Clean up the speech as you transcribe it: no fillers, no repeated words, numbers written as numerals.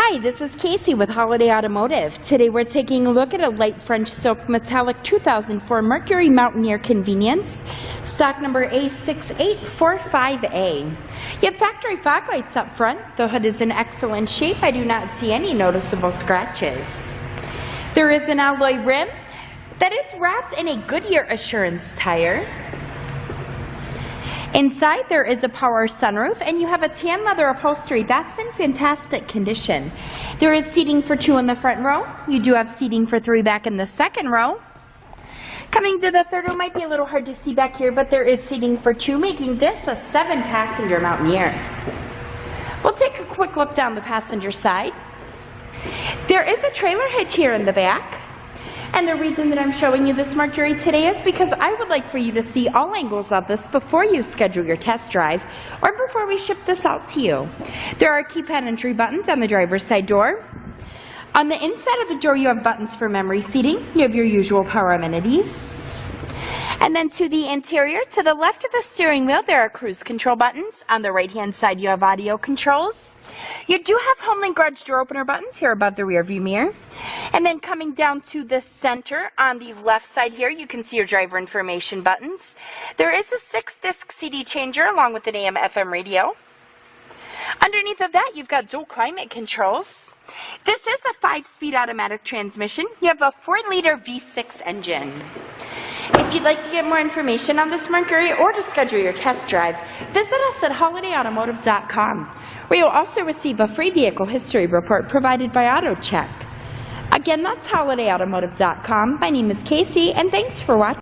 Hi, this is Casey with Holiday Automotive. Today we're taking a look at a light French silk metallic 2004 Mercury Mountaineer convenience, stock number A6845A. You have factory fog lights up front. The hood is in excellent shape. I do not see any noticeable scratches. There is an alloy rim that is wrapped in a Goodyear Assurance tire. Inside there is a power sunroof, and you have a tan leather upholstery that's in fantastic condition. There is seating for 2 in the front row. You do have seating for 3 back in the second row. Coming to the third row, might be a little hard to see back here, but there is seating for 2, making this a 7-passenger Mountaineer. We'll take a quick look down the passenger side. There is a trailer hitch here in the back. And the reason that I'm showing you this Mercury today is because I would like for you to see all angles of this before you schedule your test drive or before we ship this out to you. There are keypad entry buttons on the driver's side door. On the inside of the door you have buttons for memory seating. You have your usual power amenities. And then to the interior, to the left of the steering wheel, there are cruise control buttons. On the right-hand side, you have audio controls. You do have HomeLink garage door opener buttons here above the rear view mirror. And then coming down to the center, on the left side here, you can see your driver information buttons. There is a 6-disc CD changer along with an AM/FM radio. Underneath of that, you've got dual climate controls. This is a 5-speed automatic transmission. You have a 4-liter V6 engine. If you'd like to get more information on this Mercury or to schedule your test drive, visit us at holidayautomotive.com, where you'll also receive a free vehicle history report provided by AutoCheck. Again, that's holidayautomotive.com. My name is Casey, and thanks for watching.